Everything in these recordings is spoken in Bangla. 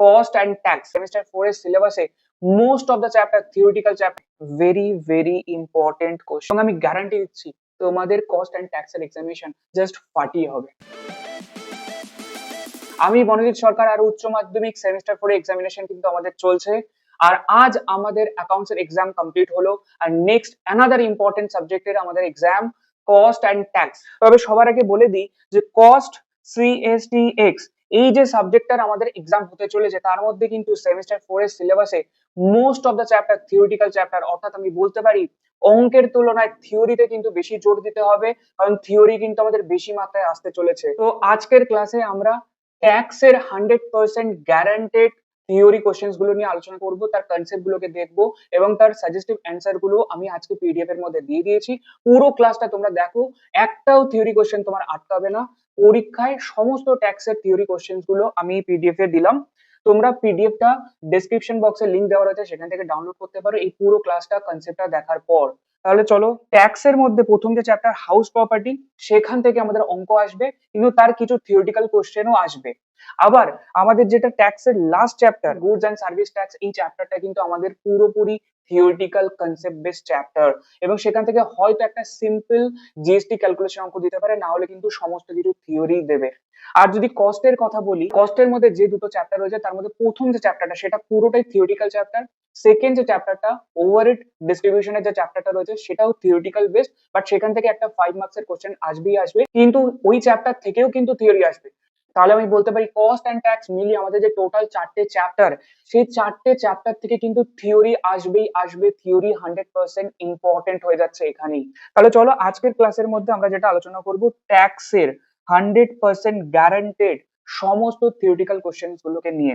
কস্ট অ্যান্ড ট্যাক্স সেমিস্টার 4 এর সিলেবাসে most of the chapter theoretical chapter, very very important question. আমি গ্যারান্টি দিচ্ছি তোমাদের কস্ট অ্যান্ড ট্যাক্স এর এক্সামিনেশন জাস্ট ফাটিয়ে হবে। আমি বনজিৎ সরকার, আর উচ্চ মাধ্যমিক সেমিস্টার 4 এক্সামিনেশন কিন্তু আমাদের চলছে। আর আজ আমাদের অ্যাকাউন্টস এর এক্সাম কমপ্লিট হলো, আর নেক্সট অ্যানাদার ইম্পর্টেন্ট সাবজেক্টের আমাদের এক্সাম কস্ট অ্যান্ড ট্যাক্স। তবে সবার আগে বলে দিই যে কস্ট সিএসটিএক্স এই যে সাবজেক্টটার আমাদের এক্সাম হতে চলেছে, তার মধ্যে কিন্তু সেমিস্টার 4 এর সিলেবাসে most of the chapter theoretical chapter, অর্থাৎ আমি বলতে পারি অঙ্কের তুলনায় থিওরিতে কিন্তু বেশি জোর দিতে হবে, কারণ থিওরি কিন্তু আমাদের বেশি মাত্রায় আসতে চলেছে। তো আজকের ক্লাসে আমরা ট্যাক্স এর 100% গ্যারান্টেড থিওরি কোশ্চেন্স গুলো নিয়ে আলোচনা করব, তার কনসেপ্ট গুলোকে দেখবো এবং তার সাজেস্টিভ অ্যান্সার গুলো আমি আজকে পিডিএফ এর মধ্যে দিয়ে দিয়েছি। পুরো ক্লাসটা তোমরা দেখো, একটাও থিওরি কোশ্চেন তোমার আটকাবে না। পরীক্ষায় সমস্ত ট্যাক্স এর থিওরি কোশ্চেন্স গুলো আমি পিডিএফ এ দিলাম, তোমরা পিডিএফটা ডেসক্রিপশন বক্সে লিংক দেওয়া রয়েছে, সেখান থেকে ডাউনলোড করতে পারো এই পুরো ক্লাসটা কনসেপ্টটা দেখার পর। তাহলে চলো, ট্যাক্স এর মধ্যে প্রথম যে চ্যাপ্টার হাউস প্রপার্টি, সেখান থেকে আমাদের অঙ্ক আসবে, কিন্তু তার কিছু থিওরিটিক্যাল কোশ্চেনও আসবে। আবার আমাদের যেটা ট্যাক্স এর last chapter goods and service tax, এই চ্যাপ্টারটা কিন্তু আমাদের পুরোপুরি থিওরিটিক্যাল কনসেপ্ট বেসড চ্যাপ্টার, এবং সেখান থেকে হয়তো একটা সিম্পল জিএসটি ক্যালকুলেশন অঙ্ক দিতে পারে, না হলে কিন্তু সমস্ত কিছু থিওরি দেবে। আর যদি কস্টের কথা বলি, কস্টের মধ্যে যে দুটো চ্যাপ্টার রয়েছে তার মধ্যে প্রথম যে চ্যাপ্টারটা সেটা পুরোটাই থিওরিটিক্যাল চ্যাপ্টার, সেকেন্ড যে চ্যাপ্টারটা ওভারহেড ডিস্ট্রিবিউশনের যে চ্যাপ্টারটা রয়েছে সেটাও থিওরিটিক্যাল বেসড, বাট সেখান থেকে একটা 5 মার্কস এর কোশ্চেন আসবেই আসবে, কিন্তু ওই চ্যাপ্টার থেকেও কিন্তু থিওরি আসবে। তাহলে আমি বলতে পারি কস্ট অ্যান্ড ট্যাক্স মিলিয়ে আমাদের যে টোটাল 4টে চ্যাপ্টার, সেই 4টে চ্যাপ্টার থেকে কিন্তু থিওরি আসবেই আসবে। থিওরি 100% ইম্পর্টেন্ট হয়ে যাচ্ছে এখানেই। তাহলে চলো, আজকের ক্লাসের মধ্যে আমরা যেটা আলোচনা করব ট্যাক্সের 100% গ্যারান্টেড সমস্ত থিওরিটিক্যাল কোশ্চেন্স গুলোকে নিয়ে।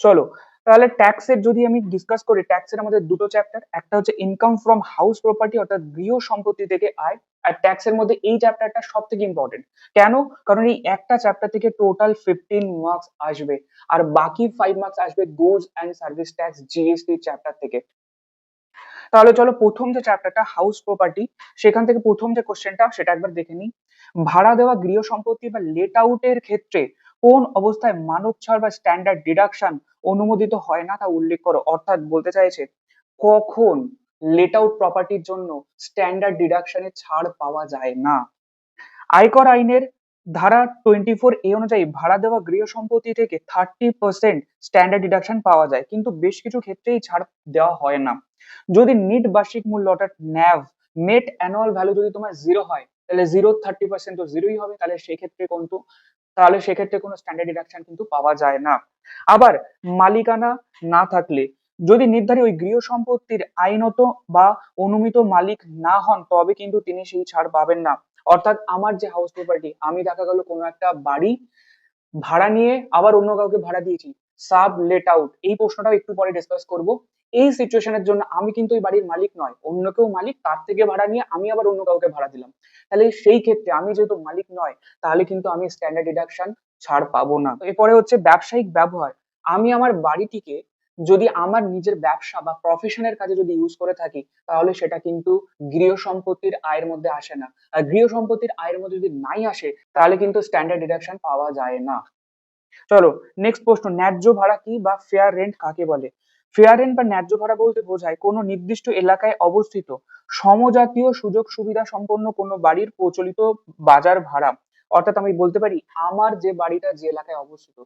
চলো তাহলে ট্যাক্সের যদি আমি ডিসকাস করি, ট্যাক্সের আমাদের দুটো চ্যাপ্টার, একটা হচ্ছে ইনকাম ফ্রম হাউস প্রপার্টি অর্থাৎ গৃহ সম্পত্তি থেকে আয়, আর ট্যাক্সের মধ্যে এই চ্যাপ্টারটা সব থেকে ইম্পর্টেন্ট। কেন? কারণ এই একটা চ্যাপ্টার থেকে টোটাল 15 মার্কস আসবে, আর বাকি 5 মার্কস আসবে goods and service tax GST chapter থেকে। তাহলে চলো, প্রথম যে চ্যাপ্টারটা হাউস প্রপার্টি, সেখান থেকে প্রথম যে কোশ্চেনটা সেটা একবার দেখে নিই। ভাড়া দেওয়া গৃহ সম্পত্তি বা লেট আউটের ক্ষেত্রে কোন অবস্থায় মানক ছাড় বা স্ট্যান্ডার্ড ডিডাকশন অনুমোদিত হয় না তা উল্লেখ করো। অর্থাৎ বলতে চাইছে কখন লেট আউট প্রপার্টির জন্য স্ট্যান্ডার্ড ডিডাকশনের ছাড় পাওয়া যায় না। আয়কর আইনের ধারা 24A অনুযায়ী ভাড়া দেওয়া গৃহ সম্পত্তি থেকে 30% স্ট্যান্ডার্ড ডিডাকশন পাওয়া যায়, কিন্তু বেশ কিছু ক্ষেত্রেই ছাড় দেওয়া হয় না। যদি নিট বার্ষিক মূল্য অর্থাৎ ন্যাভ, নেট অ্যানুয়াল ভ্যালু যদি তোমার 0 হয়, তাহলে 30% তো 0ই হবে, তাহলে সেক্ষেত্রে কোনো স্ট্যান্ডার্ড ডিডাকশন কিন্তু পাওয়া যায় না। আবার মালিকানা না থাকলে, যদি নির্ধারিত ওই গৃহ সম্পত্তির আইনত বা অনুমিত মালিক না হন, তবে কিন্তু তিনি সেই ছাড় পাবেন না। অর্থাৎ আমার যে হাউস প্রপার্টি, আমি দেখা গেল কোনো একটা বাড়ি ভাড়া নিয়ে আবার অন্য কাউকে ভাড়া দিয়েছি, সাব লেট আউট, এই প্রশ্নটাও একটু পরে ডিসকাস করব। এই সিচুয়েশনের জন্য আমি কিন্তু ওই বাড়ির মালিক নয়, অন্য কেউ মালিক, তার থেকে ভাড়া নিয়ে আমি আবার অন্য কাউকে ভাড়া দিলাম, তাহলে সেই ক্ষেত্রে আমি যেহেতু মালিক নয়, তাহলে কিন্তু আমি স্ট্যান্ডার্ড ডিডাকশন ছাড় পাবো না। এরপরে হচ্ছে ব্যবসায়িক ব্যবহার। আমি আমার বাড়িটিকে যদি আমার নিজের ব্যবসা বা প্রফেশনের কাজে যদি ইউজ করে থাকি, তাহলে সেটা কিন্তু গৃহ সম্পত্তির আয়ের মধ্যে আসে না। আর গৃহ সম্পত্তির আয়ের মধ্যে যদি নাই আসে, তাহলে কিন্তু স্ট্যান্ডার্ড ডিডাকশন পাওয়া যায় না। চলো নেক্সট প্রশ্ন, ন্যায্য ভাড়া কি বা ফেয়ার রেন্ট কাকে বলে? ফেয়ার রেন্ট বা ন্যায্য ভাড়া বলতে বোঝায় কোনো নির্দিষ্ট এলাকায় অবস্থিত সমজাতীয় সুযোগ সুবিধা সম্পন্ন কোনো বাড়ির প্রচলিত বাজার ভাড়া। অর্থাৎ আমি বলতে পারি আমার যে বাড়িটা যে এলাকায় অবস্থিত,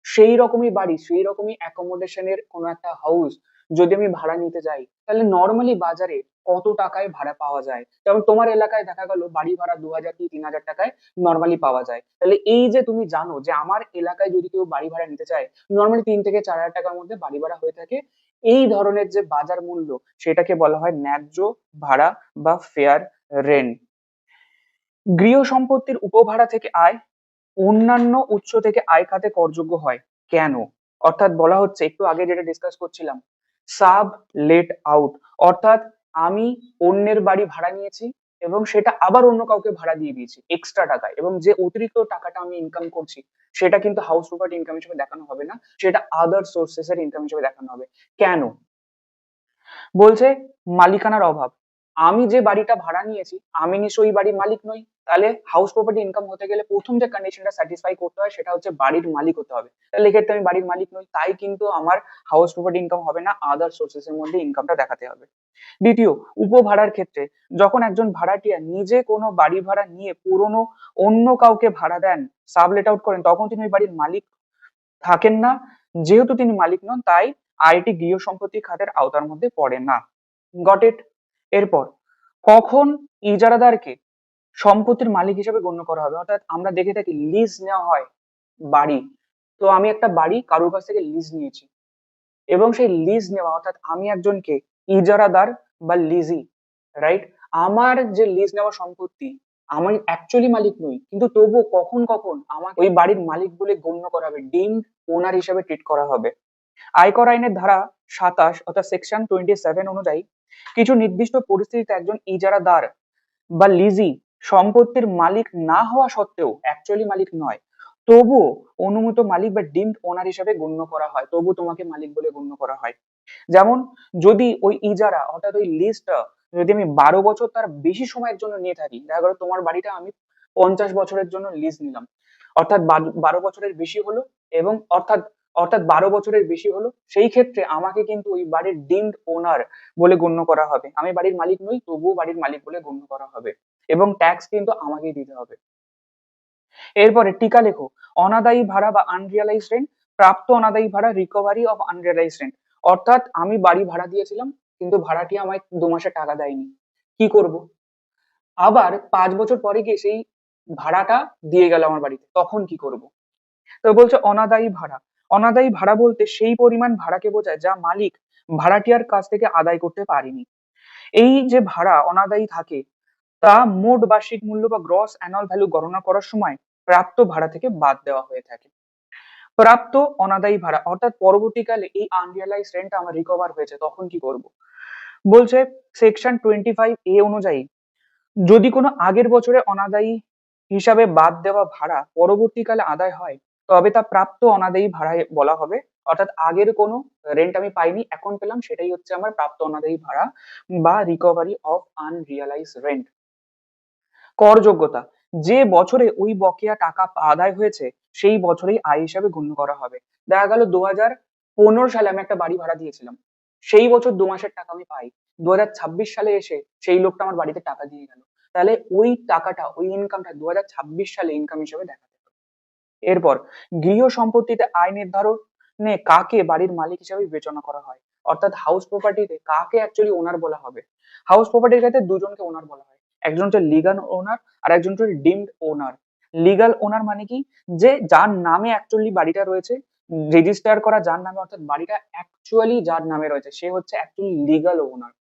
সেই রকমই বাড়ি, সেই রকমই অ্যাকোমোডেশনের কোনো একটা হাউস যদি আমি ভাড়া নিতে যাই, তাহলে নর্মালি বাজারে কত টাকায় ভাড়া পাওয়া যায়। যেমন তোমার এলাকায় দেখা গেল বাড়ি ভাড়া 2000 কি 3000 টাকায় নর্মালি পাওয়া যায়। তাহলে এই যে তুমি জানো যে আমার এলাকায় যদি কেউ বাড়ি ভাড়া নিতে চায়, নর্মালি 3 থেকে 4000 টাকার মধ্যে বাড়ি ভাড়া হয়ে থাকে, এই ধরনের যে বাজার মূল্য, সেটাকে বলা হয় ন্যায্য ভাড়া বা ফেয়ার রেন্ট। গৃহ সম্পত্তির উপভাড়া থেকে আয় অন্যান্য উৎস থেকে আয় খাতে করযোগ্য হয় কেন? অর্থাৎ বলা হচ্ছে, একটু আগে যেটা ডিসকাস করছিলাম, সাব লেট আউট, অর্থাৎ আমি অন্যের বাড়ি ভাড়া নিয়েছি এবং সেটা আবার অন্য কাউকে ভাড়া দিয়ে দিয়েছি এক্সট্রা টাকায়, এবং যে অতিরিক্ত টাকাটা আমি ইনকাম করছি সেটা কিন্তু হাউস প্রপার্টি ইনকাম হিসেবে দেখানো হবে না, সেটা আদার সোর্সেস এর ইনকাম হিসেবে দেখানো হবে। কেন? বলছে মালিকানার অভাব। আমি যে বাড়িটা ভাড়া নিয়েছি, আমি নিশ্চয়ই ওই বাড়ির মালিক নই, তাহলে হাউস প্রপার্টি ইনকাম হতে গেলে প্রথম যে কন্ডিশনটা স্যাটিসফাই করতে হয় সেটা হচ্ছে বাড়ির মালিক হতে হবে। তাহলে এক্ষেত্রে আমি বাড়ির মালিক নই, তাই কিন্তু আমার হাউস প্রপার্টি ইনকাম হবে না, আদার সোর্সেস এর মধ্যে ইনকামটা দেখাতে হবে। দ্বিতীয়, উপভাড়ার ক্ষেত্রে যখন একজন ভাড়াটিয়া নিজে কোনো বাড়ি ভাড়া নিয়ে পুরনো অন্য কাউকে ভাড়া দেন, সাবলেট আউট করেন, তখন তিনি ওই বাড়ির মালিক থাকেন না। যেহেতু তিনি মালিক নন, তাই আইটি গৃহ সম্পত্তি খাতের আওতার মধ্যে পড়ে না। Got it? এরপর, কখন ইজারাদারকে সম্পত্তির মালিক হিসেবে গণ্য করা হবে? অর্থাৎ আমরা দেখে থাকি লিজ নেওয়া হয় বাড়ি। তো আমি একটা বাড়ি কারোর কাছ থেকে লিজ নিয়েছি, এবং সেই লিজ নেওয়া অর্থাৎ আমি একজনকে ইজারাদার বা লিজি, রাইট? আমার যে লিজ নেওয়া সম্পত্তি, আমি অ্যাকচুয়ালি মালিক নই, কিন্তু তবুও কখন কখন আমাকে ওই বাড়ির মালিক বলে গণ্য করা হবে, ডিমড ওনার হিসেবে ট্রিট করা হবে। আয়কর আইনের ধারা 27 অর্থাৎ সেকশন 27 অনুযায়ী কিছু নির্দিষ্ট পরিস্থিতিতে একজন ইজারাদার বা লিজি সম্পত্তির মালিক না হওয়া সত্ত্বেও, অ্যাকচুয়ালি মালিক নয়, তবুও অনুমিত মালিক বা ডিমড ওনার হিসেবে গণ্য করা হয়, তবু তোমাকে মালিক বলে গণ্য করা হয়। যেমন, যদি ওই ইজারা অর্থাৎ ওই লিজটা যদি আমি 12 বছর তার বেশি সময়ের জন্য নিয়ে থাকি, দেখা গেলো তোমার বাড়িটা আমি 50 বছরের জন্য লিজ নিলাম, অর্থাৎ 12 বছরের বেশি হলো, এবং অর্থাৎ অর্থাৎ 12 বছরের বেশি হলো, সেই ক্ষেত্রে আমাকে কিন্তু ওই বাড়ির ডিমড ওনার বলে গণ্য করা হবে। আমি বাড়ির মালিক নই, তবুও বাড়ির মালিক বলে গণ্য করা হবে, এবং ট্যাক্স কিন্তু আমাকেই দিতে হবে। এরপরে টিকা লেখো, অনাদায়ী ভাড়া বা আনরিয়ালাইজ রেন্ট, প্রাপ্ত অনাদায়ী ভাড়া, রিকভারি অফ আনরিয়ালাইজ রেন্ট। অর্থাৎ আমি বাড়ি ভাড়া দিয়েছিলাম, কিন্তু ভাড়াটি আমায় 2 মাসের টাকা দেয়নি, কি করব? আবার 5 বছর পরে গিয়ে সেই ভাড়াটা দিয়ে গেল আমার বাড়িতে, তখন কি করব? তো বলছে অনাদায়ী ভাড়া। অনাদায়ী ভাড়া বলতে সেই পরিমাণ ভাড়াকে বোঝায় যা মালিক ভাড়াটিয়ার কাছ থেকে আদায় করতে পারেনি। এই যে ভাড়া অনাদায়ী থাকে, তা মোট বার্ষিক মূল্য বা গ্রস অ্যানুয়াল ভ্যালু গণনা করার সময় প্রাপ্ত ভাড়া থেকে বাদ দেওয়া হয়ে থাকে। প্রাপ্ত অনাদায়ী ভাড়া অর্থাৎ পরবর্তীকালে এই আনরিয়ালাইজ রেন্ট আমার রিকভার হয়েছে, তখন কি করব? বলছে সেকশন 25A অনুযায়ী যদি কোনো আগের বছরে অনাদায়ী হিসাবে বাদ দেওয়া ভাড়া পরবর্তীকালে আদায় হয়, তবে তা প্রাপ্ত অনাদায়ী ভাড়ায় বলা হবে। অর্থাৎ আগের কোনো রেন্ট আমি পাইনি, এখন পেলাম, সেটাই হচ্ছে আমার প্রাপ্ত অনাদায়ী ভাড়া বা রিকভারি অফ আনরিয়ালাইজ রেন্ট। করযোগ্যতা, যে বছরে ওই বকেয়া টাকা আদায় হয়েছে সেই বছরেই আয় হিসাবে গণ্য করা হবে। দেখা গেল 2015 সালে আমি একটা বাড়ি ভাড়া দিয়েছিলাম, সেই বছর 2 মাসের টাকা আমি পাই, 2026 সালে এসে সেই লোকটা আমার বাড়িতে টাকা দিয়ে গেল, তাহলে ওই টাকাটা, ওই ইনকামটা 2026 সালে ইনকাম হিসেবে দেখাতে হবে। এরপর, গৃহ সম্পত্তিতে আয় নির্ধারণে কাকে বাড়ির মালিক হিসেবে বিবেচনা করা হয়? অর্থাৎ হাউস প্রপার্টিতে কাকে অ্যাকচুয়ালি ওনার বলা হবে? হাউস প্রপার্টির ক্ষেত্রে দুজনকে ওনার বলা হয়, একজন হচ্ছে লিগাল ওনার আর একজন হচ্ছে ডিমড ওনার। লিগাল ওনার মানে কি, যে যার নামে অ্যাকচুয়ালি বাড়িটা রয়েছে, রেজিস্টার করা যার নামে, অর্থাৎ বাড়িটা অ্যাকচুয়ালি যার নামে রয়েছে সে হচ্ছে অ্যাকচুয়ালি লিগাল ওনার।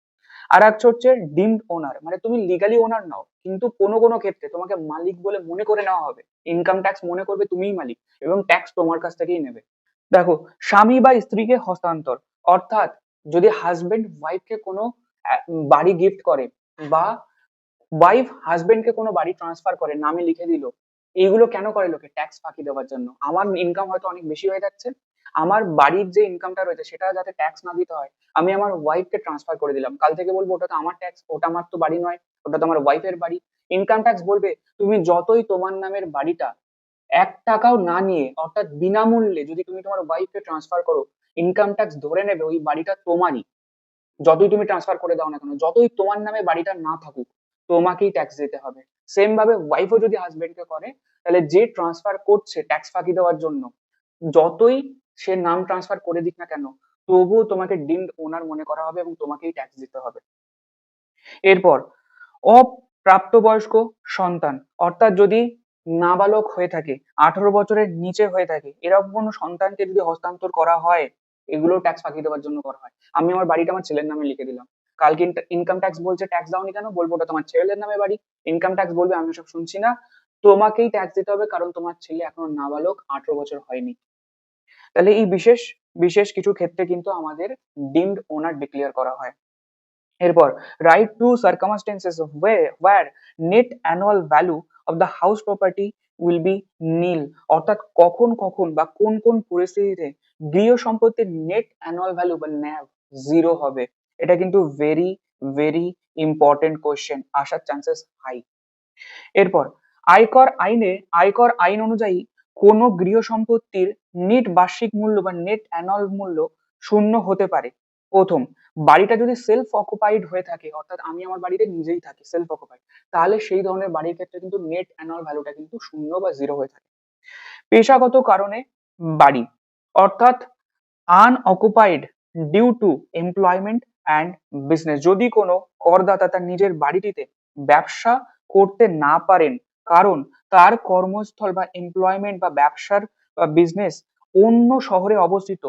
আর একটা হচ্ছে ডিমড ওনার, মানে তুমি লিগালি ওনার নাও, কিন্তু কোনো কোনো ক্ষেত্রে তোমাকে মালিক বলে মনে করে নেওয়া হবে, ইনকাম ট্যাক্স মনে করবে তুমিই মালিক, এবং ট্যাক্স তোমার কাছ থেকেই নেবে। দেখো, স্বামী বা স্ত্রীকে হস্তান্তর, অর্থাৎ যদি হাজবেন্ড ওয়াইফকে কোনো বাড়ি গিফট করে, বা ওয়াইফ হাজবেন্ডকে কোনো বাড়ি ট্রান্সফার করে, নামে লিখে দিল, এইগুলো কেন করে লোকে? ট্যাক্স ফাঁকি দেওয়ার জন্য। আমার ইনকাম হয়তো অনেক বেশি হয়ে যাচ্ছে, আমার বাড়ির যে ইনকামটা রয়েছে সেটা যাতে ট্যাক্স না দিতে হয়, আমি আমার ওয়াইফকে ট্রান্সফার করে দিলাম, কাল থেকে বলবো ওটা তো আমার ট্যাক্স, ওটা আমার তো বাড়ি নয়, ওটা তো আমার ওয়াইফের বাড়ি। ইনকাম ট্যাক্স বলবে তুমি যতই তোমার নামের বাড়িটা 1 টাকাও না নিয়ে, অর্থাৎ বিনামূল্যে যদি তুমি তোমার ওয়াইফকে ট্রান্সফার করো, ইনকাম ট্যাক্স ধরে নেবে ওই বাড়িটা তোমারই। যতই তুমি ট্রান্সফার করে দাও না কেন, যতই তোমার নামে বাড়িটা না থাকুক, তোমাকেই ট্যাক্স দিতে হবে। সেম ভাবে ওয়াইফও যদি হাজবেন্ডকে করে, তাহলে যে ট্রান্সফার করছে ট্যাক্স ফাঁকি দেওয়ার জন্য, যতই সে নাম ট্রান্সফার করে দিক না কেন, তবুও তোমাকে ডিমড ওনার মনে করা হবে এবং তোমাকেই ট্যাক্স দিতে হবে। এরপর, অপ্রাপ্তবয়স্ক সন্তান, অর্থাৎ যদি নাবালক হয়ে থাকে, 18 বছরের নিচে হয়ে থাকে, এরকম কোনো সন্তানকে যদি হস্তান্তর করা হয়, এগুলো ট্যাক্স ফাঁকি দেওয়ার জন্য করা হয়। আমি আমার বাড়িটা আমার ছেলের নামে লিখে দিলাম, কালকে ইনকাম ট্যাক্স বলছে ট্যাক্স দাওনি কেন, বলবো ওটা তোমার ছেলের নামে বাড়ি, ইনকাম ট্যাক্স বলবে আমি সব শুনছি না, তোমাকেই ট্যাক্স দিতে হবে, কারণ তোমার ছেলে এখনো নাবালক, 18 বছর হয়নি। তাহলে এই বিশেষ বিশেষ কিছু ক্ষেত্রে কিন্তু আমাদের ডিমড ওনার ডিক্লেয়ার করা হয়। এরপর, write to circumstances where net annual value of the house property will be nil, অর্থাৎ কখন কখন বা কোন কোন পরিস্থিতিতে গৃহ সম্পত্তির নেট অ্যানুয়াল ভ্যালু বা ন্যাভ জিরো হবে। এটা কিন্তু ভেরি ভেরি ইম্পর্টেন্ট কোয়েশ্চেন, আসার চান্সেস হাই। এরপর আয়কর আইন অনুযায়ী কোনো গৃহ সম্পত্তির নেট বার্ষিক মূল্য বা নেট অ্যানুয়াল মূল্য শূন্য হতে পারে। প্রথম, বাড়িটা যদি সেলফ অকুপাইড হয়ে থাকে, অর্থাৎ আমি আমার বাড়িতে নিজেই থাকি, সেলফ অকুপাইড, তাহলে সেই ধরনের বাড়ির ক্ষেত্রে কিন্তু নেট অ্যানুয়াল ভ্যালুটা কিন্তু শূন্য বা জিরো হয়ে থাকে। পেশাগত কারণে বাড়ি, অর্থাৎ unoccupied due to employment and business, যদি কোনো করদাতা তার নিজের বাড়িটিতে ব্যবসা করতে না পারেন কারণ তার কর্মস্থল বা এমপ্লয়মেন্ট বা ব্যবসার বা বিজনেস অন্য শহরে অবস্থিত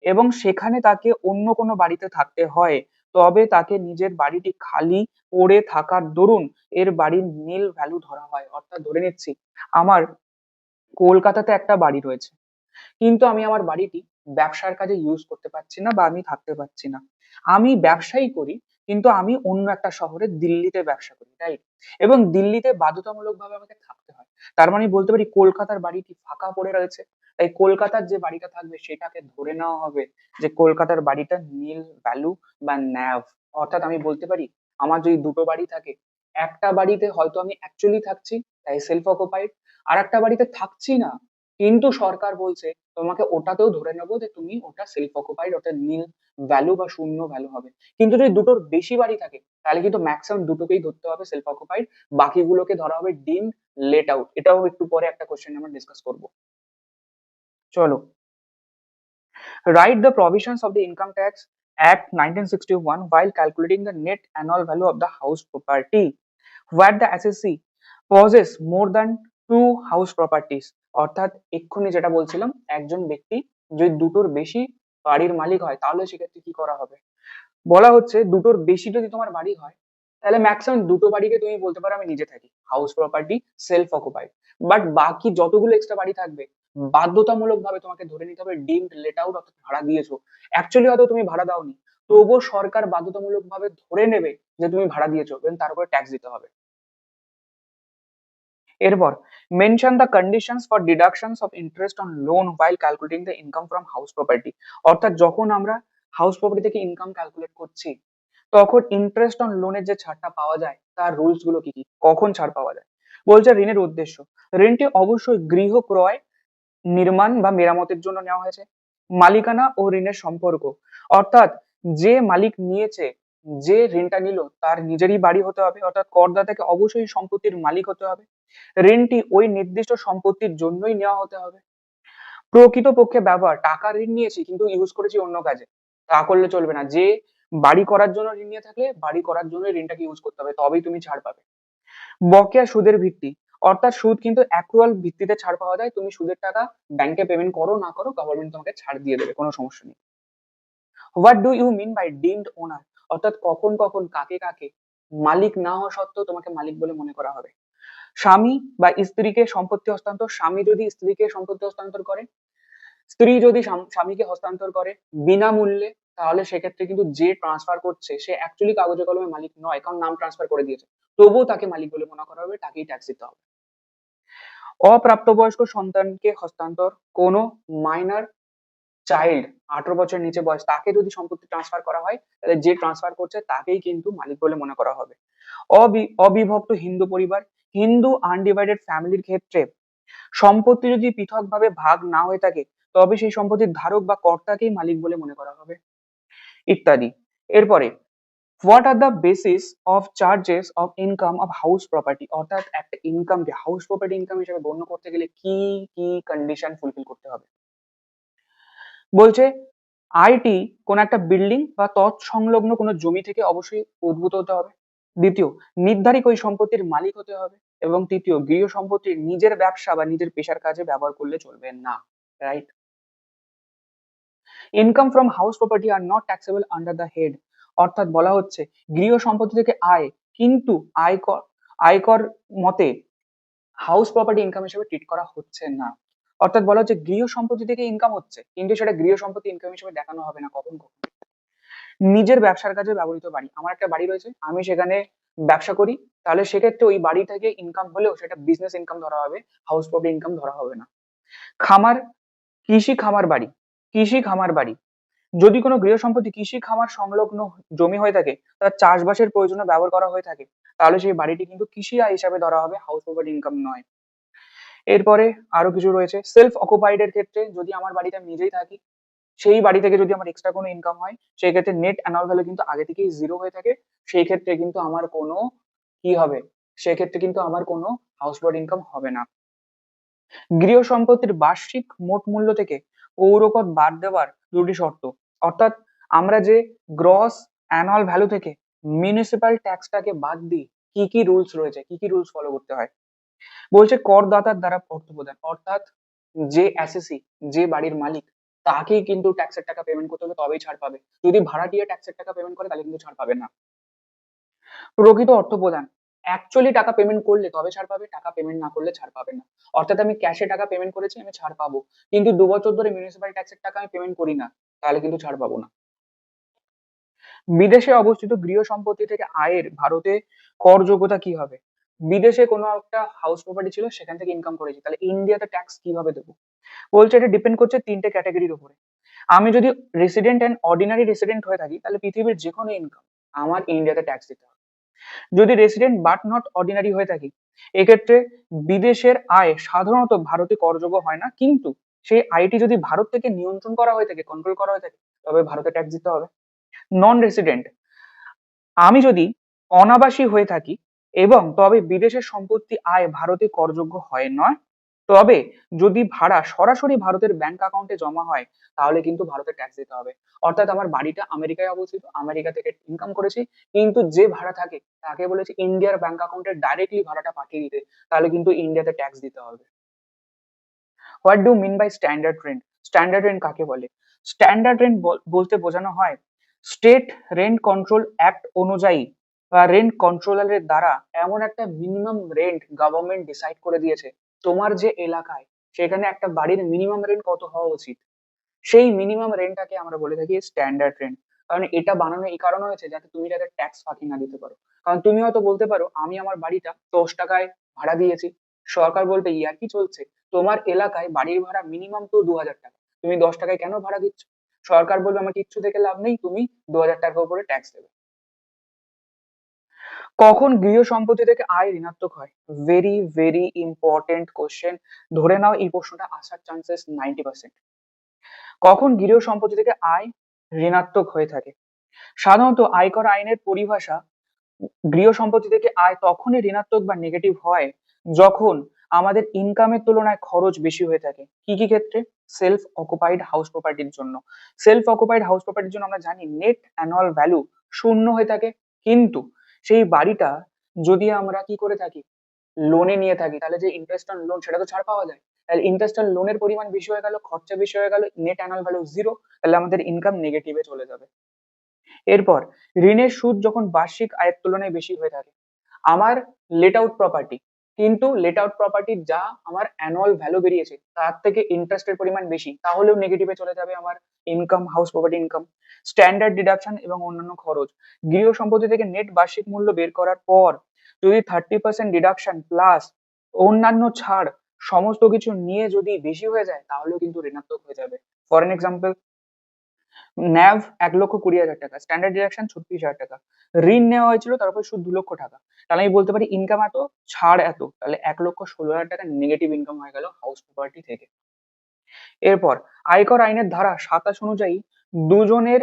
এবং সেখানে তাকে অন্য কোনো বাড়িতে থাকতে হয়, তবে তাকে নিজের বাড়িটি খালি পড়ে থাকার দরুন এর বাড়ির নীল ভ্যালু ধরা হয়। অর্থাৎ ধরে নিচ্ছি আমার কলকাতাতে একটা বাড়ি রয়েছে, কিন্তু আমি আমার বাড়িটি ব্যবসার কাজে ইউজ করতে পারছি না বা আমি থাকতে পারছি না। আমি ব্যবসাই করি, কিন্তু আমি অন্য একটা শহরে দিল্লিতে ব্যবসা করি, রাইট? এবং দিল্লিতে বাধ্যতামূলকভাবে আমাকে থাকতে হয়। তার মানে বলতে পারি কলকাতার বাড়িটি ফাঁকা পড়ে রয়েছে, তাই কলকাতার যে বাড়িটা থাকবে সেটাকে ধরে নেওয়া হবে যে কলকাতার বাড়িটা নীল ভ্যালু বা ন্যাভ। অর্থাৎ আমি বলতে পারি আমার যদি দুটো বাড়ি থাকে, একটা বাড়িতে হয়তো আমি অ্যাকচুয়ালি থাকছি, তাই সেলফ অকুপাইড, আর একটা বাড়িতে থাকছি না, কিন্তু সরকার বলছে তোমাকে ওটাতেও ধরে নেবো যে তুমি ওটা সেলফ অকুপাইড, ওটা নীল ভ্যালু বা শূন্য ভ্যালু হবে। কিন্তু যদি দুটোর বেশি বাড়ি থাকে তাহলে কিন্তু ম্যাক্সিমাম দুটোকেই ধরতে হবে সেলফ অকুপাইড, বাকিগুলোকে ধরা হবে ডিমড লেট আউট। এটাও একটু পরে একটা কোশ্চেন আমরা ডিসকাস করব। চলো, write the provisions of the Income Tax Act 1961 while calculating the net annual value of the house property where the assessee possesses more than two house properties। অর্থাৎ এক্ষুনি যেটা বলছিলাম, একজন ব্যক্তি যদি দুটোর বেশি বাড়ির মালিক হয় তাহলে সেক্ষেত্রে কি করা হবে। বলা হচ্ছে দুটোর বেশি যদি তোমার বাড়ি হয় তাহলে ম্যাক্সিমাম দুটো বাড়িকে তুমি বলতে পারো আমি নিজে থাকি, house property, self occupied. But বাকি যতগুলো এক্সট্রা বাড়ি থাকবে বাধ্যতামূলক ভাবে তোমাকে ধরে নিতে হবে ডিমড লেট আউট, অর্থাৎ ভাড়া দিয়েছো। অ্যাকচুয়ালি হয়তো তুমি ভাড়া দাওনি, তবুও সরকার বাধ্যতামূলক ভাবে ধরে নেবে যে তুমি ভাড়া দিয়েছো এবং তার উপরে ট্যাক্স দিতে হবে। এরপর mention the conditions for deductions of interest on loan while calculating the income from house property. অর্থাৎ যখন আমরা হাউস প্রপার্টি থেকে ইনকাম ক্যালকুলেট করছি তখন ইন্টারেস্ট অন লোনের যে ছাড়টা পাওয়া যায় তার রুলস গুলো কি কি, কখন ছাড় পাওয়া যায়। বলছে ঋণের উদ্দেশ্য, ঋণটি অবশ্যই গৃহ ক্রয়, নির্মাণ বা মেরামতের জন্য নেওয়া হয়েছে। মালিকানা ও ঋণের সম্পর্ক, অর্থাৎ যে মালিক নিয়েছে, যে ঋণটা নিল তার নিজেরই বাড়ি হতে হবে, অর্থাৎ করদাতাকে অবশ্যই সম্পত্তির মালিক হতে হবে। ঋণটি ওই নির্দিষ্ট সম্পত্তির জন্যই নেওয়া হতে হবে। প্রকৃতপক্ষে ব্যবহার, টাকা ঋণ নিয়েছি কিন্তু ইউজ করেছি অন্য কাজে, তা করলে চলবে না। যে বাড়ি করার জন্য ঋণ নিয়ে থাকলে বাড়ি করার জন্য ঋণটাকে ইউজ করতে হবে, তবেই তুমি ছাড় পাবে। বকেয়া সুদের ভিত্তি, অর্থাৎ সুদ কিন্তু অ্যাক্রুয়াল ভিত্তিতে ছাড় পাওয়া যায়, তুমি সুদের টাকা ব্যাংকে পেমেন্ট করো না করো গভর্নমেন্ট তোমাকে ছাড় দিয়ে দেবে, কোনো সমস্যা নেই। What do you mean by deemed owner, অর্থাৎ কখন কখন কাকে কাকে মালিক না হওয়া সত্ত্বেও তোমাকে মালিক বলে মনে করা হবে। স্বামী বা স্ত্রীকে সম্পত্তি হস্তান্তর, স্বামী যদি স্ত্রীকে সম্পত্তি হস্তান্তর করে, স্ত্রী যদি স্বামীকে হস্তান্তর করে বিনামূল্যে, তাহলে সেক্ষেত্রে কিন্তু যে ট্রান্সফার করছে সে অ্যাকচুয়ালি কাগজে কলমে মালিক নয়, কারণ নাম ট্রান্সফার করে দিয়েছে, তবুও তাকে মালিক বলে মনে করা হবে, তাকেই ট্যাক্স দিতে হবে। অপ্রাপ্তবয়স্ক সন্তানকে হস্তান্তর, কোনো মাইনর চাইল্ড 18 বছর নিচে বয়স তাকে যদি সম্পত্তি ট্রান্সফার করা হয় তাহলে যে ট্রান্সফার করছে তাকেই কিন্তু মালিক বলে মনে করা হবে। অবিভক্ত হিন্দু পরিবার, হিন্দু আনডিভাইডেড ফ্যামিলির ক্ষেত্রে সম্পত্তি যদি পৃথকভাবে ভাগ না হয়ে থাকে তবে সেই সম্পত্তির ধারক বা কর্তাকেই মালিক বলে মনে করা হবে, ইত্যাদি। এরপরে what are the basis of charges of income of house property, অর্থাৎ একটা ইনকামকে হাউস প্রপার্টি ইনকাম হিসেবে গণ্য করতে গেলে কি কি কন্ডিশন ফুলফিল করতে হবে। বলছে আইটি কোন একটা বিল্ডিং বা তৎসংলগ্ন কোনো জমি থেকে অবশ্যই উদ্ভূত হতে হবে। দ্বিতীয়, নির্ধারিত ওই সম্পত্তির মালিক হতে হবে। এবং তৃতীয়, গৃহ সম্পত্তি নিজের ব্যবসা বা নিজের পেশার কাজে ব্যবহার করলে চলবে না, right? Income from house property are not taxable under the head, অর্থাৎ বলা হচ্ছে গৃহ সম্পত্তি থেকে আয়, কিন্তু আয়কর মতে হাউস প্রপার্টি ইনকাম হিসেবে ট্রিট করা হচ্ছে না। অর্থাৎ বলা হচ্ছে গৃহ সম্পত্তি থেকে ইনকাম হচ্ছে কিন্তু সেটা গৃহ সম্পত্তি ইনকাম হিসেবে দেখানো হবে না। কখন কখন নিজের ব্যবসার কাজে ব্যবহৃত বাড়ি, আমার একটা বাড়ি রয়েছে আমি সেখানে ব্যবসা করি, তাহলে সেক্ষেত্রে ওই বাড়ি থেকে ইনকাম হলেও সেটা বিজনেস ইনকাম ধরা হবে, হাউস প্রপার্টি ইনকাম ধরা হবে না। খামার, কৃষি খামার বাড়ি, কৃষি খামার বাড়ি যদি কোনো গৃহ সম্পত্তি কৃষি খামার সংলগ্ন জমি হয়ে থাকে, তার চাষবাসের প্রয়োজনে ব্যবহার করা হয়ে থাকে, তাহলে সেই বাড়িটি কিন্তু কৃষি আয় হিসাবে ধরা হবে, হাউস প্রপার্টি ইনকাম নয়। এরপরে আরো কিছু রয়েছে। সেলফ অকুপাইড এর ক্ষেত্রে যদি আমার বাড়িতে আমি নিজেই থাকি, সেই বাড়ি থেকে যদি আমার এক্সট্রা কোনো ইনকাম হয়, সেই ক্ষেত্রে নেট অ্যানুয়াল ভ্যালু কিন্তু আগে থেকেই জিরো হয়ে থাকে। সেই ক্ষেত্রে কিন্তু আমার কোনো কি হবে, সেক্ষেত্রে কিন্তু আমার কোনো হাউস প্রপার্টি ইনকাম হবে না। গৃহ সম্পত্তির বার্ষিক মোট মূল্য থেকে পৌরকর বাদ দেওয়ার দুটি শর্ত, অর্থাৎ আমরা যে গ্রস অ্যানুয়াল ভ্যালু থেকে মিউনিসিপাল ট্যাক্সটাকে বাদ দিই, কি কি রুলস রয়েছে, কি কি রুলস ফলো করতে হয়। বলছে করদাতার দ্বারা অর্থ প্রদান, অর্থাৎ যে অ্যাসেসি, যে বাড়ির মালিক, তাকেই কিন্তু ট্যাক্সের টাকা পেমেন্ট করতে হবে, তবেই ছাড় পাবে। যদি ভাড়াটিয়া ট্যাক্সের টাকা পেমেন্ট করে তাহলে কিন্তু ছাড় পাবে না। প্রকৃত অর্থ প্রদান, অ্যাকচুয়ালি টাকা পেমেন্ট করলে তবে ছাড় পাবে, টাকা পেমেন্ট না করলে ছাড় পাবে না। অর্থাৎ আমি ক্যাশে টাকা পেমেন্ট করেছি, আমি ছাড় পাবো, কিন্তু 2 বছর ধরে মিউনিসিপাল ট্যাক্সের টাকা আমি পেমেন্ট করি না, তাহলে কিন্তু ছাড় পাবো না। বিদেশে অবস্থিত গৃহ সম্পত্তি থেকে আয়ের ভারতে করযোগ্যতা কি হবে? বিদেশে কোনো একটা হাউস প্রপার্টি ছিল, সেখান থেকে ইনকাম করেছি, তাহলে ইন্ডিয়াতে ট্যাক্স কিভাবে দেবো? বলছে এটা ডিপেন্ড করছে 3টে ক্যাটাগরির উপরে। আমি যদি রেসিডেন্ট এন্ড অর্ডিনারি রেসিডেন্ট হয়ে থাকি, তাহলে পৃথিবীর যে কোনো ইনকাম আমার ইন্ডিয়াতে ট্যাক্স দিতে হবে। যদি রেসিডেন্ট বাট নট অর্ডিনারি হয়ে থাকি, এক্ষেত্রে বিদেশের আয় সাধারণত ভারতে করযোগ্য হয় না, কিন্তু সেই আয়টি যদি ভারত থেকে নিয়ন্ত্রণ করা হয়ে থাকে, কন্ট্রোল করা হয়ে থাকে, তবে ভারতে ট্যাক্স দিতে হবে। নন রেসিডেন্ট, আমি যদি অনাবাসী হয়ে থাকি এবং তবে বিদেশের সম্পত্তি আয় ভারতে করযোগ্য হয় নয়, তবে যদি ভাড়া সরাসরি ভারতের ব্যাংক অ্যাকাউন্টে জমা হয়, তাহলে কিন্তু ভারতে ট্যাক্স দিতে হবে। অর্থাৎ আমার বাড়িটা আমেরিকায় অবস্থিত, আমেরিকা থেকে ইনকাম করেছি, কিন্তু যে ভাড়া থাকে তাকে বলেছি ইন্ডিয়ার ব্যাংক অ্যাকাউন্টে ডাইরেক্টলি ভাড়াটা পাঠিয়ে দিতে, তাহলে কিন্তু ইন্ডিয়াতে ট্যাক্স দিতে হবে। What do mean by standard rent? Standard rent কাকে বলে? স্ট্যান্ডার্ড রেন্ট বলতে বোঝানো হয় স্টেট রেন্ট কন্ট্রোল অ্যাক্ট অনুযায়ী বা রেন্ট কন্ট্রোলারের দ্বারা এমন একটা মিনিমাম রেন্ট গভর্নমেন্ট ডিসাইড করে দিয়েছে, তোমার যে এলাকায় সেখানে একটা বাড়ির মিনিমাম রেন্ট কত হওয়া উচিত, সেই মিনিমাম রেন্টটাকে আমরা বলে থাকি স্ট্যান্ডার্ড রেন্ট। কারণ এটা বানানো এই কারণে হয়েছে যাতে তুমি যাতে ট্যাক্স ফাঁকি না দিতে পারো। কারণ তুমি হয়তো বলতে পারো আমি আমার বাড়িটা 10 টাকায় ভাড়া দিয়েছি, সরকার বলবে ইয়ার কি চলছে, তোমার এলাকায় বাড়ির ভাড়া মিনিমাম তো 2000 টাকা, তুমি 10 টাকায় কেন ভাড়া দিচ্ছ? সরকার বলবে আমার কিচ্ছু থেকে লাভ নেই, তুমি 2000 টাকার উপরে ট্যাক্স দেবে। কখন গৃহ সম্পত্তি থেকে আয় ঋণাত্মক হয়? Very very important question. ধরে নাও এই প্রশ্নটা আসার চান্সেস 90%। কখন গৃহ সম্পত্তি থেকে আয় ঋণাত্মক হয়ে থাকে? সাধারণত আয়কর আইনের পরিভাষা গৃহ সম্পত্তি থেকে আয় তখনই ঋণাত্মক বা নেগেটিভ হয় যখন আমাদের ইনকামের তুলনায় খরচ বেশি হয়ে থাকে। কি কি ক্ষেত্রে? সেলফ অকুপাইড হাউস প্রপার্টির জন্য। সেলফ অকুপাইড হাউস প্রপার্টির জন্য আমরা জানি নেট অ্যানুয়াল ভ্যালু শূন্য হয়ে থাকে, কিন্তু সেই বাড়িটা যদি আমরা কি করে থাকি, লোনে নিয়ে থাকি, তাহলে যে ইন্টারেস্ট অন লোন সেটা তো ছাড় পাওয়া যায়। তাহলে ইন্টারেস্ট অন লোনের পরিমাণ বেশি হয়ে গেল, খরচা বেশি হয়ে গেল, নেট অ্যানুয়াল ভ্যালু জিরো, তাহলে আমাদের ইনকাম নেগেটিভে চলে যাবে। এরপর ঋণের সুদ যখন বার্ষিক আয়ের তুলনায় বেশি হয়ে থাকে, আমার লেট আউট প্রপার্টি, কিন্তু লেট আউট প্রপার্টির যা আমার অ্যানুয়াল ভ্যালু বেরিয়েছে তার থেকে ইন্টারেস্টের পরিমাণ বেশি, তাহলেও নেগেটিভে চলে যাবে আমার income, house property income. Standard deduction এবং অন্যান্য খরচ, গৃহ সম্পত্তি থেকে নেট বার্ষিক মূল্য বের করার পর যদি 30% ডিডাকশন প্লাস অন্যান্য ছাড় সমস্ত কিছু নিয়ে যদি বেশি হয়ে যায়, তাহলেও কিন্তু ঋণাত্মক হয়ে যাবে। ফর এন এক্সাম্পল, ন্যাভ 1,20,000 টাকা, স্ট্যান্ডার্ড ডিডাকশন 36,000 টাকা, ঋণ নেওয়া হয়েছিল, তারপর সুদ 2 লক্ষ টাকা, তাহলে আমি বলতে পারি ইনকাম এত, ছাড় এত, তাহলে 1,16,000 টাকা নেগেটিভ ইনকাম হয়ে গেল হাউস প্রপার্টি থেকে। এরপর আয়কর আইনের ধারা 27 অনুযায়ী দুজনের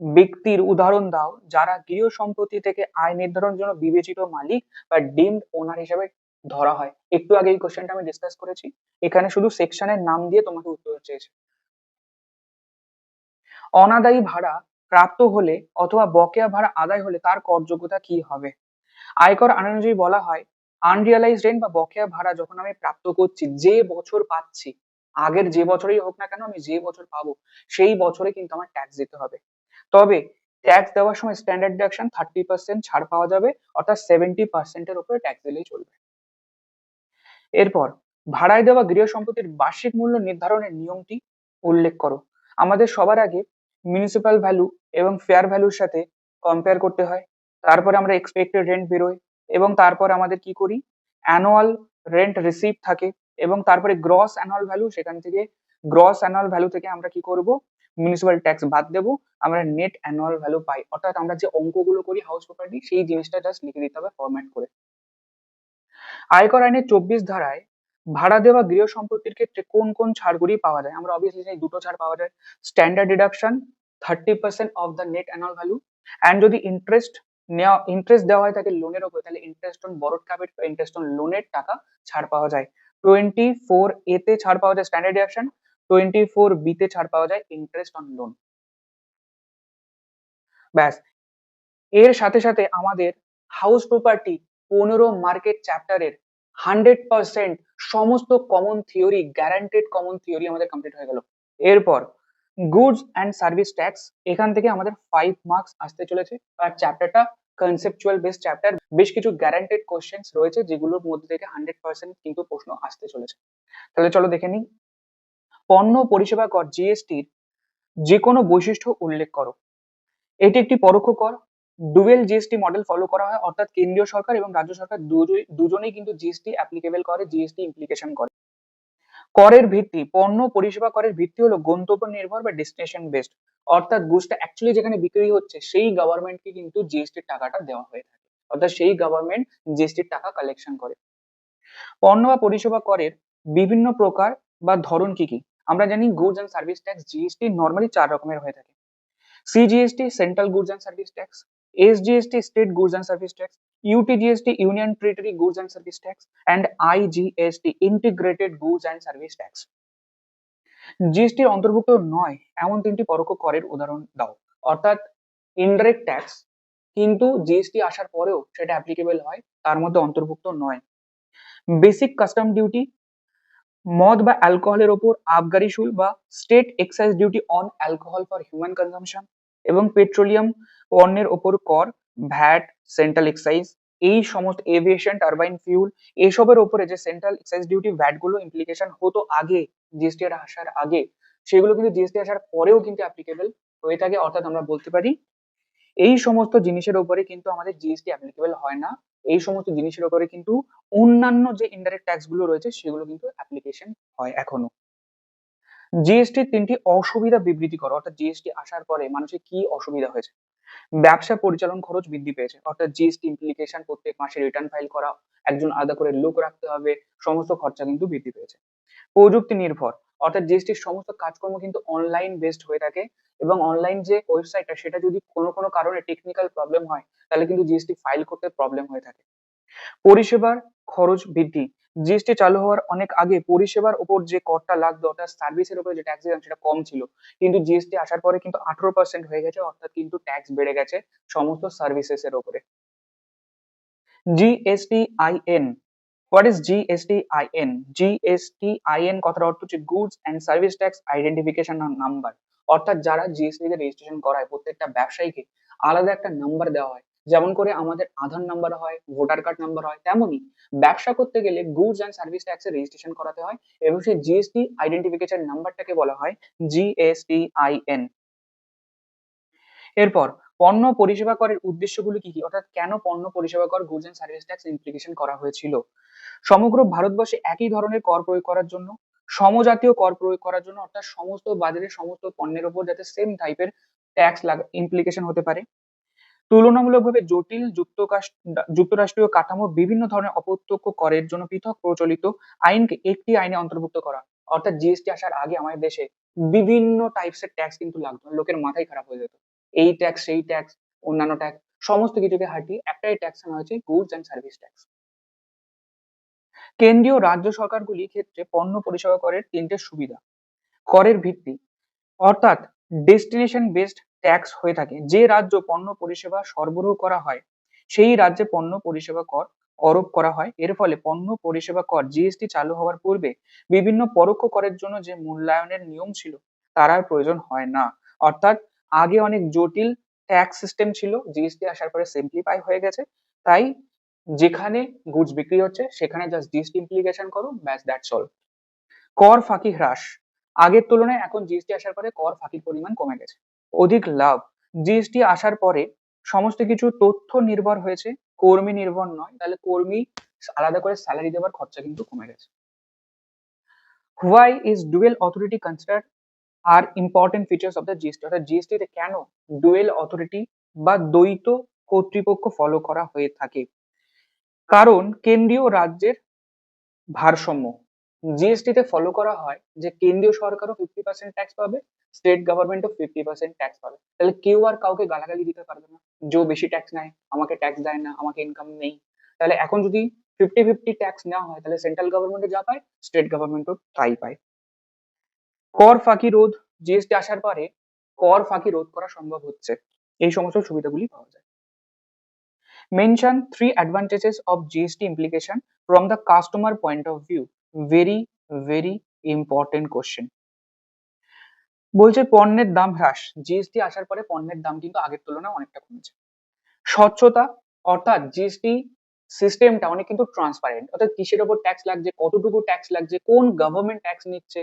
ব্যক্তির উদাহরণ দাও যারা গৃহ সম্পত্তি থেকে আয় নির্ধারণের জন্য বিবেচিত মালিক বা ডিমড ওনার হিসেবে ধরা হয়। একটু আগে এই কোশ্চেনটা আমি ডিসকাস করেছি, এখানে শুধু সেকশনের নাম দিয়ে তোমাকে উত্তর চেয়েছে। অনাদায়ী ভাড়া প্রাপ্ত হলে অথবা বকেয়া ভাড়া আদায় হলে তার করযোগ্যতা কি হবে? আয়কর আইন অনুযায়ী বলা হয় আনরিয়ালাইজড রেন্ট বা বকেয়া ভাড়া যখন আমি প্রাপ্ত করছি, যে বছর পাচ্ছি, আগের যে বছরই হোক না কেন, আমি যে বছর পাবো সেই বছরে কিন্তু আমার ট্যাক্স দিতে হবে। তবে ট্যাক্স দেওয়ার সময় স্ট্যান্ডার্ড ডিডাকশন 30% ছাড় পাওয়া যাবে, অর্থাৎ 70%-এর উপরে ট্যাক্স দিলেই চলবে। এরপর ভাড়ায় দেওয়া গৃহ সম্পত্তির বার্ষিক মূল্য নির্ধারণের নিয়মটি উল্লেখ করো। আমাদের সবার আগে মিউনিসিপাল ভ্যালু এবং ফেয়ার ভ্যালুর সাথে কম্পেয়ার করতে হয়, তারপরে আমরা এক্সপেক্টেড রেন্ট বেরোয়, এবং তারপর আমাদের কি করি, অ্যানুয়াল রেন্ট রিসিপ্ট থাকে, এবং তারপরে গ্রস অ্যানুয়াল ভ্যালু, সেখান থেকে গ্রস অ্যানুয়াল ভ্যালু থেকে আমরা কি করব, মিউনিসিপাল ট্যাক্স বাদ দেবো, আমরা নেট অ্যানুয়াল ভ্যালু পাই। অর্থাৎ আমরা যে অঙ্কগুলো করি হাউস প্রপার্টি, সেই জিনিসটা জাস্ট লিখে দিতে হবে ফরম্যাট করে। আয়কর আইনের 24 ধারায় ভাড়া দেওয়া গৃহ সম্পত্তির ক্ষেত্রে কোন কোন ছাড়গুলি পাওয়া যায়? আমরা অবভিয়াসলি জানি দুটো ছাড় পাওয়া যায়। Standard deduction 30% of the net annual value, and যদি ইন্টারেস্ট দেওয়া হয় তাকে লোনের উপর, তাহলে interest on borrowed capital, interest on লোনের টাকা ছাড় পাওয়া যায়। 24A তে ছাড় পাওয়া যায় স্ট্যান্ডার্ড ডিডাকশন, 24B তে ছাড় পাওয়া যায় ইন্টারেস্ট অন লোন। ব্যাস, এর সাথে সাথে আমাদের হাউস প্রপার্টি 15 মার্কেট চ্যাপ্টারের 100% সমস্ত common theory, guaranteed common theory আমাদের কমপ্লিট হয়ে গেল। এরপর গুডস অ্যান্ড সার্ভিস ট্যাক্স, এখান থেকে আমাদের 5 মার্কস আসতে চলেছে। আর চ্যাপ্টারটা কনসেপচুয়াল বেস চ্যাপ্টার, বেশ কিছু গ্যারান্টেড কোশ্চেন্স রয়েছে যেগুলোর মধ্যে থেকে 100% কিন্তু প্রশ্ন আসতে চলেছে। তাহলে চলো দেখে নিই। পণ্য পরিষেবা কর জিএসটির যে কোনো বৈশিষ্ট্য উল্লেখ করো। এটি একটি পরোক্ষ কর, ডুয়েল জিএসটি মডেল ফলো করা হয়, অর্থাৎ কেন্দ্রীয় সরকার এবং রাজ্য সরকার দুজনেই কিন্তু জিএসটি অ্যাপ্লিকেবল করে, জিএসটি ইমপ্লিকেশন করে। করের ভিত্তি, পণ্য পরিষেবা করের ভিত্তি হলো গন্তব্য নির্ভর বা ডেস্টিনেশন বেসড, অর্থাৎ গুডসটা অ্যাকচুয়ালি যেখানে বিক্রি হচ্ছে সেই গভর্নমেন্টকে কিন্তু জিএসটির টাকাটা দেওয়া হয়ে থাকে, অর্থাৎ সেই গভর্নমেন্ট জিএসটির টাকা কালেকশন করে। পণ্য বা পরিষেবা করের বিভিন্ন প্রকার বা ধরন কি কি? আমরা জানি goods and service tax GST normally 4 রকমের হয়ে থাকে। CGST central goods and service tax, SGST state goods and service tax, UTGST union territory goods and service tax, and IGST integrated goods and service tax. জিএসটির অন্তর্ভুক্ত নয় এমন 3টি পরোক্ষ করের উদাহরণ দাও। অর্থাৎ ইনডাইরেক্ট ট্যাক্স কিন্তু জিএসটি আসার পরেও সেটা অ্যাপ্লিকেবল হয়, তার মধ্যে অন্তর্ভুক্ত নয়। বেসিক কাস্টম ডিউটি, মদ বা অ্যালকোহলের ওপর আবগারি শুল্ক বা state excise duty on alcohol for human consumption, এবং পেট্রোলিয়াম পণ্যের ওপর কর, ভ্যাট, সেন্ট্রাল এক্সাইজ, এই সমস্ত এভিয়েশন, টারবাইন ফিউল, এসবের ওপরে যে সেন্ট্রাল এক্সাইজ ডিউটি, ভ্যাট গুলো ইমপ্লিকেশন হতো আগে জিএসটি আসার আগে, সেগুলো কিন্তু জিএসটি আসার পরেও কিন্তু অ্যাপ্লিকেবল হয়ে থাকে। অর্থাৎ আমরা বলতে পারি এই সমস্ত জিনিসের উপরে কিন্তু আমাদের জিএসটি অ্যাপ্লিকেবল হয় না, এই সমস্ত জিনিসের উপরে কিন্তু অন্যান্য যে ইনডাইরেক্ট ট্যাক্স গুলো রয়েছে সেগুলো কিন্তু অ্যাপ্লিকেশন হয় এখনো। জিএসটির 3টি অসুবিধা বিবৃতি করো, অর্থাৎ জিএসটি আসার পরে মানুষের কি অসুবিধা হয়েছে। ব্যবসা পরিচালন খরচ বৃদ্ধি পেয়েছে, অর্থাৎ জিএসটি ইমপ্লিকেশন প্রত্যেক মাসে রিটার্ন ফাইল করা, একজন আলাদা করে লোক রাখতে হবে, সমস্ত খরচা কিন্তু বৃদ্ধি পেয়েছে। প্রযুক্তি নির্ভর, অর্থাৎ জিএসটির সমস্ত কাজকর্ম কিন্তু অনলাইন বেসড হয়ে থাকে, এবং অনলাইন যে ওয়েবসাইটটা সেটা যদি কোনো কারণে টেকনিক্যাল প্রবলেম হয় তাহলে কিন্তু জিএসটি ফাইল করতে প্রবলেম হয়ে থাকে। পরিষেবার খরচ বৃদ্ধি, জিএসটি চালু হওয়ার অনেক আগে পরিষেবার উপর যে করটা লাগতো, অর্থাৎ সার্ভিসের উপর যে ট্যাক্স দিতাম সেটা কম ছিল, কিন্তু জিএসটি আসার পরে কিন্তু 18% হয়ে গেছে, অর্থাৎ কিন্তু ট্যাক্স বেড়ে গেছে সমস্ত সার্ভিসেস এর উপরে। জিএসটিআইএন, হোয়াট ইজ জিএসটিআইএন? জিএসটিআইএন কথার অর্থ হচ্ছে goods and service tax identification number, অর্থাৎ যারা জিএসটি তে রেজিস্ট্রেশন করায় প্রত্যেকটা ব্যবসায়ীকে আলাদা একটা নাম্বার দেওয়া হয়, যেমন করে আমাদের আধার নাম্বার হয়, ভোটার কার্ড নাম্বার হয়, তেমনি ব্যবসা করতে গেলে গুডস এন্ড সার্ভিস ট্যাক্স এর রেজিস্ট্রেশন করাতে হয়, এবং সেই জিএসটি আইডেন্টিফিকেশন নাম্বারটাকে বলা হয় জিএসটিআইএন। এরপর পণ্য পরিষেবা করের উদ্দেশ্যগুলো কি কি, অর্থাৎ কেন পণ্য পরিষেবা কর goods and service tax implication করা হয়েছিল। সমগ্র ভারতবর্ষে একই ধরনের কর প্রয়োগ করার জন্য, সমজাতীয় কর প্রয়োগ করার জন্য, অর্থাৎ সমস্ত বাজারে সমস্ত পণ্যের উপর যাতে সেম টাইপের ট্যাক্স ইমপ্লিকেশন হতে পারে। তুলনামূলকভাবে জটিল যুক্তরাষ্ট্রীয় কাঠামো বিভিন্ন ধরনের অপ্রত্যক্ষ করের জন্য পৃথক প্রচলিত আইনকে একটি আইনে অন্তর্ভুক্ত করা, অর্থাৎ জিএসটি আসার আগে আমাদের দেশে বিভিন্ন টাইপসের ট্যাক্স কিন্তু লাগতো, লোকের মাথায় খারাপ হয়ে যেত, এই ট্যাক্স সেই ট্যাক্স অন্যান্য ট্যাক্স সমস্ত কিছুকে হাটিয়ে একটাই ট্যাক্স আনা হয়েছে, গুডস এন্ড সার্ভিস ট্যাক্স। কেন্দ্রীয় রাজ্য সরকারগুলির ক্ষেত্রে পণ্য পরিষেবা করের 3টে সুবিধা। করের ভিত্তি, অর্থাৎ ডেস্টিনেশন বেসড ট্যাক্স হয়ে থাকে, যে রাজ্য পণ্য পরিষেবা সরবরাহ করা হয় সেই রাজ্যে পণ্য পরিষেবা কর আরোপ করা হয়। এর ফলে পণ্য পরিষেবা কর জিএসটি চালু হওয়ার পূর্বে বিভিন্ন পরোক্ষ করের জন্য যে মূল্যায়নের নিয়ম ছিল তার আর প্রয়োজন হয় না, অর্থাৎ আগে অনেক জটিল ট্যাক্স সিস্টেম ছিল, জিএসটি আসার পরে সিম্পলিফাই হয়ে গেছে, তাই যেখানে গুডস বিক্রি হচ্ছে সেখানে জাস্ট জিএসটি ইমপ্লিকেশন করো, ব্যাস দ্যাটস অল। কর ফাঁকি হ্রাস, আগের তুলনায় এখন জিএসটি আসার পরে কর ফাঁকির পরিমাণ কমে গেছে। অধিক লাভ, জিএসটি আসার পরে সমস্ত কিছু তথ্য নির্ভর হয়েছে, কর্মী নির্ভর নয়, তাহলে কর্মী আলাদা করে স্যালারি দেওয়ার খরচা কিন্তু কমে গেছে। Why is dual authority considered are important features of the GST, অর্থাৎ জিএসটি তে কেন ডুয়েল অথরিটি বা দ্বৈত কর্তৃপক্ষ ফলো করা হয়ে থাকে। কারণ কেন্দ্রীয় রাজ্যের ভারসাম্য জিএসটি তে ফলো করা হয় যে কেন্দ্রীয় সরকারও 50% ট্যাক্স পাবে, স্টেট গভর্নমেন্টও 50% ট্যাক্স পাবে। তাহলে কেউ আর কাউকে গালাগালি দিতে পারবে না যে বেশি ট্যাক্স নেয়, আমাকে ট্যাক্স দেয় না, আমাকে ইনকাম নেই। তাহলে এখন যদি 50-50 ট্যাক্স নেওয়া হয় তাহলে সেন্ট্রাল গভর্নমেন্টও যা পায় স্টেট গভর্নমেন্টও তাই পায়। কর ফাঁকি রোধ, জিএসটি আসার পরে কর ফাঁকি রোধ করা সম্ভব হচ্ছে, এই সমস্ত সুবিধাগুলি পাওয়া যায়। Mention 3 advantages of GST implication from the customer point of view. Very important question. বলছে পণ্যের দাম হ্রাস, জিএসটি আসার পরে পণ্যের দাম কিন্তু আগের তুলনায় অনেকটা কমেছে। স্বচ্ছতা, অর্থাৎ জিএসটি সিস্টেমটা অনেক কিন্তু ট্রান্সপারেন্ট, অর্থাৎ কিসের উপর ট্যাক্স লাগছে, কতটুকু ট্যাক্স লাগছে, কোন গভর্নমেন্ট ট্যাক্স নিচ্ছে,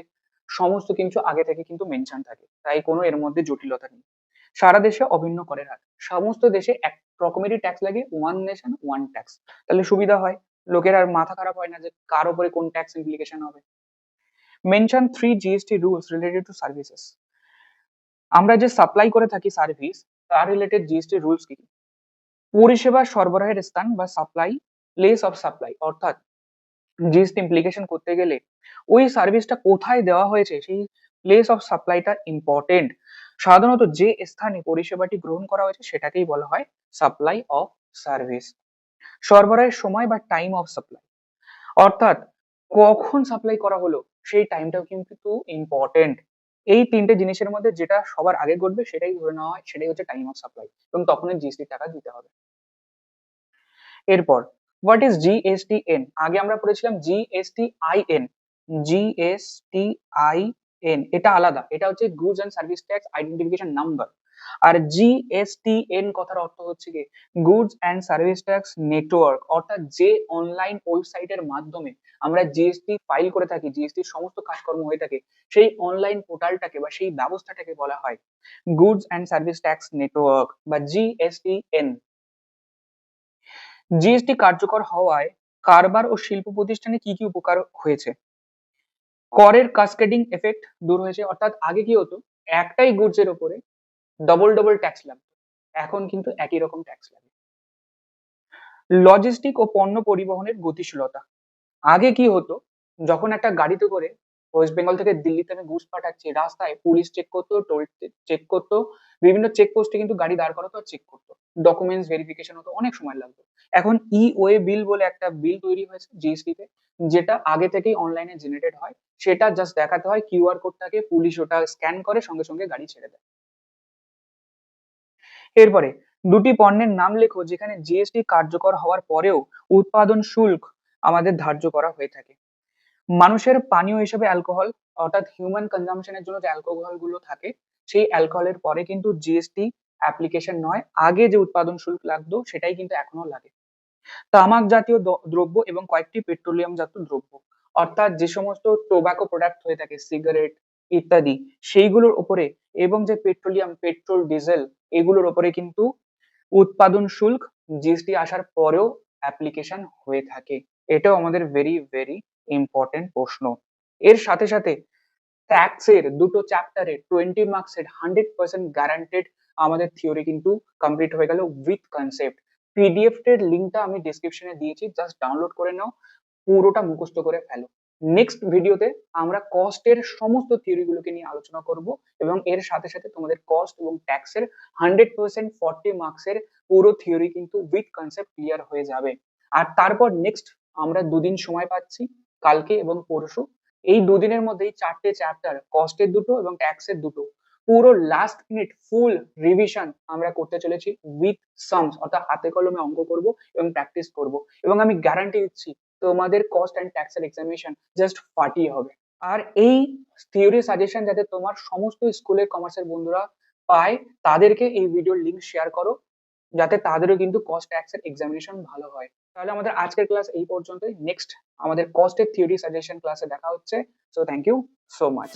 সমস্ত কিছু আগে থেকে কিন্তু মেনশন থাকে, তাই কোনো এর মধ্যে জটিলতা নেই। সারা দেশে অভিন্ন করের হার, সমস্ত দেশে এক রকমেরই ট্যাক্স লাগে, ওয়ান নেশন ওয়ান ট্যাক্স, তাহলে সুবিধা হয়, লোকের আর মাথা খারাপ হয় না যে কার উপরে কোন ট্যাক্স ইমপ্লিকেশন হবে। Mention 3 GST rules related to services, আমরা যে সাপ্লাই করে থাকি সার্ভিস তার রিলেটেড জিএসটি রুলস কি? পরিষেবা সরবরাহের স্থান বা সাপ্লাই, প্লেস অফ সাপ্লাই, অর্থাৎ জিএসটি ইমপ্লিকেশন করতে গেলে ওই সার্ভিসটা কোথায় দেওয়া হয়েছে সেই প্লেস অফ সাপ্লাইটা ইম্পর্টেন্ট। সাধারণত যে স্থানে পরিষেবাটি গ্রহণ করা হয়েছে সেটাকেই বলা হয় সাপ্লাই অফ সার্ভিস। সরবরাহের সময় বা টাইম অফ সাপ্লাই, অর্থাৎ কখন সাপ্লাই করা হলো সেই টাইমটাও কিন্তু ইম্পর্টেন্ট। এই তিনটে জিনিসের মধ্যে যেটা সবার আগে ঘটবে সেটাই ধরে নেওয়া হয়, সেটাই হচ্ছে টাইম অফ সাপ্লাই, এবং তখনই জিএসটি টাকা দিতে হবে। এরপর হোয়াট ইজ জিএসটিএন, আগে আমরা পড়েছিলাম জিএসটিআইএন। জিএসটিআইএন এটা আলাদা, এটা হচ্ছে goods and service tax identification number. আর জিএসটিএন কথার অর্থ হচ্ছে কি goods and service tax network, অর্থাৎ যে অনলাইন ওয়েবসাইটের মাধ্যমে আমরা জিএসটি ফাইল করে থাকি, জিএসটির সমস্ত কাজকর্ম হয়ে থাকে, সেই অনলাইন পোর্টালটাকে বা সেই ব্যবস্থাটাকে বলা হয় goods and service tax network বা জিএসটিএন। জিএসটি কার্যকর হওয়ায় কারবার ও শিল্প প্রতিষ্ঠানে কি কি উপকার হয়েছে? করের কাসকেডিং এফেক্ট দূর হয়েছে, অর্থাৎ আগে কি হতো একটাই গুডস এর উপরে ডবল ট্যাক্স লাগতো, এখন কিন্তু একই রকম ট্যাক্স লাগে। লজিস্টিক ও পণ্য পরিবহনের গতিশীলতা, আগে কি হতো যখন একটা গাড়িতে করে ওয়েস্ট বেঙ্গল থেকে দিল্লিতে আমি গুডস পাঠাচ্ছি, রাস্তায় পুলিশ চেক করতো, টোল চেক করতো, বিভিন্ন চেক পোস্টে কিন্তু গাড়ি দাঁড় করাতো আর চেক করতো, ডকুমেন্টস ভেরিফিকেশন হতো, অনেক সময় লাগতো। এখন ই ওয়ে বিল বলে একটা বিল তৈরি হয়েছে জিএসটি তে, যেটা আগে থেকেই অনলাইনে জেনারেটেড হয়, সেটা জাস্ট দেখাতে হয়, কিউআর কোডটাকে পুলিশ ওটা স্ক্যান করে সঙ্গে সঙ্গে গাড়ি ছেড়ে দেয়। এরপরে দুটি পণ্যের নাম লেখো যেখানে জিএসটি কার্যকর হওয়ার পরেও উৎপাদন শুল্ক আমাদের ধার্য করা হয়ে থাকে। মানুষের পানীয় হিসেবে অ্যালকোহল, অর্থাৎ হিউম্যান কনজাম্পশনের জন্য যে অ্যালকোহল গুলো থাকে সেই অ্যালকোহলের পরে কিন্তু জিএসটি অ্যাপ্লিকেশন নয়, আগে যে উৎপাদন শুল্ক লাগতো সেটাই কিন্তু এখনো লাগে। তামাক জাতীয় দ্রব্য এবং কয়েকটি পেট্রোলিয়াম জাতীয় দ্রব্য, অর্থাৎ যে সমস্ত টোবাকো প্রোডাক্ট হয়ে থাকে সিগারেট ইত্যাদি সেইগুলোর উপরে, এবং যে পেট্রোলিয়াম পেট্রোল ডিজেল এগুলোর উপরে কিন্তু উৎপাদন শুল্ক জিএসটি আসার পরেও অ্যাপ্লিকেশন হয়ে থাকে। এটাও আমাদের ভেরি ইম্পর্টেন্ট প্রশ্ন। এর সাথে সাথে ট্যাক্সের দুটো চ্যাপ্টারে 20 মার্কসের 100% গ্যারান্টেড আমাদের থিওরি কিন্তু কমপ্লিট হয়ে গেল উইথ কনসেপ্ট। পিডিএফ এর লিংকটা আমি ডেসক্রিপশনে দিয়েছি, জাস্ট ডাউনলোড করে নাও, পুরোটা মুখস্থ করে ফেলো। নেক্সট ভিডিওতে আমরা কস্টের সমস্ত থিওরি গুলোকে নিয়ে আলোচনা করব, এবং এর সাথে সাথে তোমাদের কস্ট এবং ট্যাক্সের 100% 40 মার্কসের পুরো থিওরি কিন্তু উইথ কনসেপ্ট ক্লিয়ার হয়ে যাবে। আর তারপর নেক্সট আমরা দুদিন সময় পাচ্ছি, কালকে এবং পরশু, এই দুদিনের মধ্যেই 4টে চ্যাপ্টার, কস্টের দুটো এবং ট্যাক্সের দুটো, পুরো লাস্ট মিনিট ফুল রিভিশন আমরা করতে চলেছি উইথ সামস, অর্থাৎ হাতে কলমে অঙ্ক করব এবং প্র্যাকটিস করব, এবং আমি গ্যারান্টি দিচ্ছি তোমাদের কস্ট এন্ড ট্যাক্সের এক্সামিনেশন জাস্ট ফাটিয়ে হবে। আর এই থিওরি সাজেশন যাতে তোমার সমস্ত স্কুলের কমার্সের বন্ধুরা পায়, তাদেরকে এই ভিডিওর লিংক শেয়ার করো, যাতে তাদেরও কিন্তু কস্ট ট্যাক্সের এক্সামিনেশন ভালো হয়। তাহলে আমাদের আজকের ক্লাস এই পর্যন্তই, নেক্সট আমাদের কস্টের থিওরি সাজেশন ক্লাসে দেখা হচ্ছে। So thank you so much.